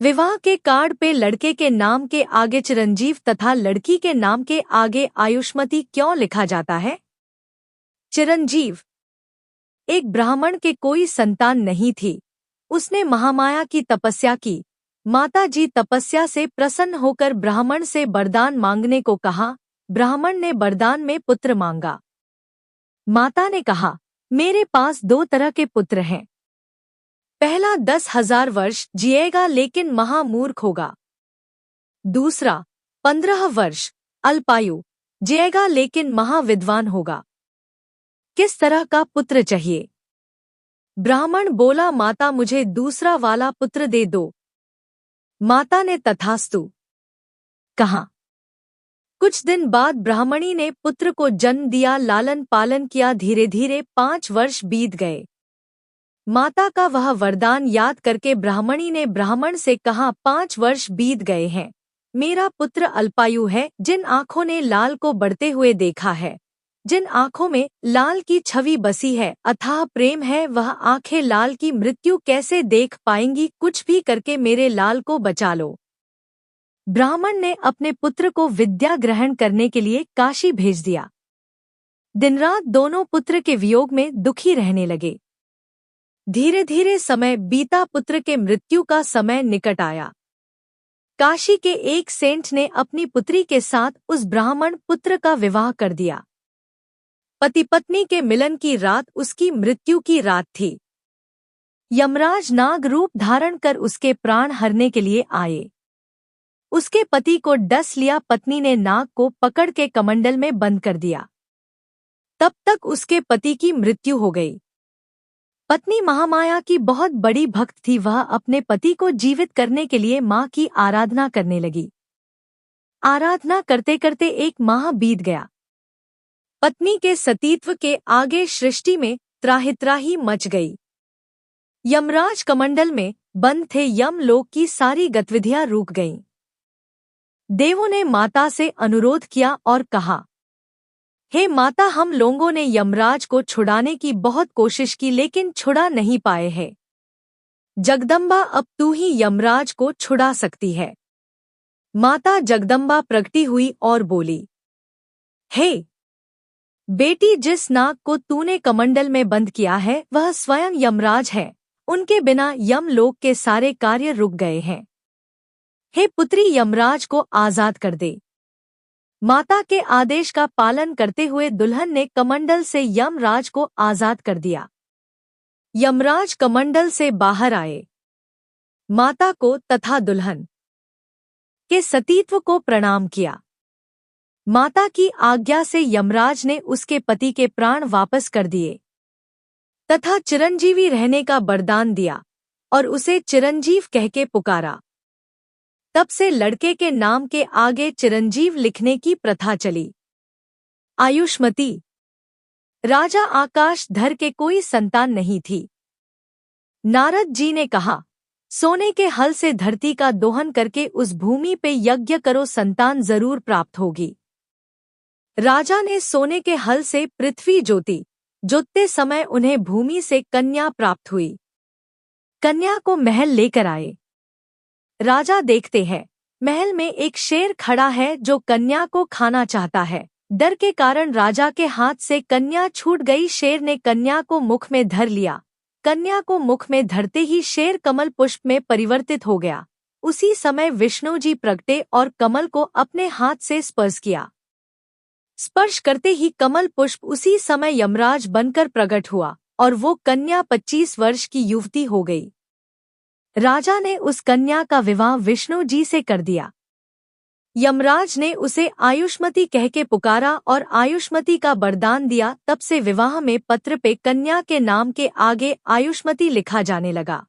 विवाह के कार्ड पे लड़के के नाम के आगे चिरंजीव तथा लड़की के नाम के आगे आयुष्मती क्यों लिखा जाता है? चिरंजीव। एक ब्राह्मण के कोई संतान नहीं थी। उसने महामाया की तपस्या की। माता जी तपस्या से प्रसन्न होकर ब्राह्मण से वरदान मांगने को कहा। ब्राह्मण ने वरदान में पुत्र मांगा। माता ने कहा, मेरे पास 2 तरह के पुत्र हैं। पहला 10,000 वर्ष जिएगा लेकिन महामूर्ख होगा। दूसरा 15 वर्ष अल्पायु जिएगा लेकिन महाविद्वान होगा। किस तरह का पुत्र चाहिए? ब्राह्मण बोला, माता मुझे दूसरा वाला पुत्र दे दो। माता ने तथास्तु कहा। कुछ दिन बाद ब्राह्मणी ने पुत्र को जन्म दिया, लालन पालन किया। धीरे धीरे 5 वर्ष बीत गए। माता का वह वरदान याद करके ब्राह्मणी ने ब्राह्मण से कहा, 5 वर्ष बीत गए हैं, मेरा पुत्र अल्पायु है। जिन आँखों ने लाल को बढ़ते हुए देखा है, जिन आँखों में लाल की छवि बसी है, अथाह प्रेम है, वह आँखें लाल की मृत्यु कैसे देख पाएंगी? कुछ भी करके मेरे लाल को बचा लो। ब्राह्मण ने अपने पुत्र को विद्या ग्रहण करने के लिए काशी भेज दिया। दिन रात दोनों पुत्र के वियोग में दुखी रहने लगे। धीरे धीरे समय बीता, पुत्र के मृत्यु का समय निकट आया। काशी के एक सेंट ने अपनी पुत्री के साथ उस ब्राह्मण पुत्र का विवाह कर दिया। पति पत्नी के मिलन की रात उसकी मृत्यु की रात थी। यमराज नाग रूप धारण कर उसके प्राण हरने के लिए आए। उसके पति को डस लिया। पत्नी ने नाग को पकड़ के कमंडल में बंद कर दिया। तब तक उसके पति की मृत्यु हो गई। पत्नी महामाया की बहुत बड़ी भक्त थी। वह अपने पति को जीवित करने के लिए माँ की आराधना करने लगी। आराधना करते करते 1 माह बीत गया। पत्नी के सतीत्व के आगे सृष्टि में त्राहि मच गई। यमराज कमंडल में बंद थे। यमलोक की सारी गतिविधियां रुक गईं। देवों ने माता से अनुरोध किया और कहा, हे माता, हम लोगों ने यमराज को छुड़ाने की बहुत कोशिश की लेकिन छुड़ा नहीं पाए हैं। जगदम्बा, अब तू ही यमराज को छुड़ा सकती है। माता जगदम्बा प्रगटी हुई और बोली, हे बेटी, जिस नाग को तूने कमंडल में बंद किया है वह स्वयं यमराज है। उनके बिना यमलोक के सारे कार्य रुक गए हैं। हे पुत्री, यमराज को आजाद कर दे। माता के आदेश का पालन करते हुए दुल्हन ने कमंडल से यमराज को आजाद कर दिया। यमराज कमंडल से बाहर आए। माता को तथा दुल्हन के सतीत्व को प्रणाम किया। माता की आज्ञा से यमराज ने उसके पति के प्राण वापस कर दिए तथा चिरंजीवी रहने का वरदान दिया और उसे चिरंजीव कह के पुकारा। तब से लड़के के नाम के आगे चिरंजीव लिखने की प्रथा चली। आयुष्मती। राजा आकाशधर के कोई संतान नहीं थी। नारद जी ने कहा, सोने के हल से धरती का दोहन करके उस भूमि पे यज्ञ करो, संतान जरूर प्राप्त होगी। राजा ने सोने के हल से पृथ्वी जोती। जोतते समय उन्हें भूमि से कन्या प्राप्त हुई। कन्या को महल लेकर आए। राजा देखते हैं महल में एक शेर खड़ा है जो कन्या को खाना चाहता है। डर के कारण राजा के हाथ से कन्या छूट गई। शेर ने कन्या को मुख में धर लिया। कन्या को मुख में धरते ही शेर कमल पुष्प में परिवर्तित हो गया। उसी समय विष्णु जी प्रगटे और कमल को अपने हाथ से स्पर्श किया। स्पर्श करते ही कमल पुष्प उसी समय यमराज बनकर प्रकट हुआ और वो कन्या 25 वर्ष की युवती हो गई। राजा ने उस कन्या का विवाह विष्णु जी से कर दिया। यमराज ने उसे आयुष्मती कह के पुकारा और आयुष्मती का वरदान दिया। तब से विवाह में पत्र पे कन्या के नाम के आगे आयुष्मती लिखा जाने लगा।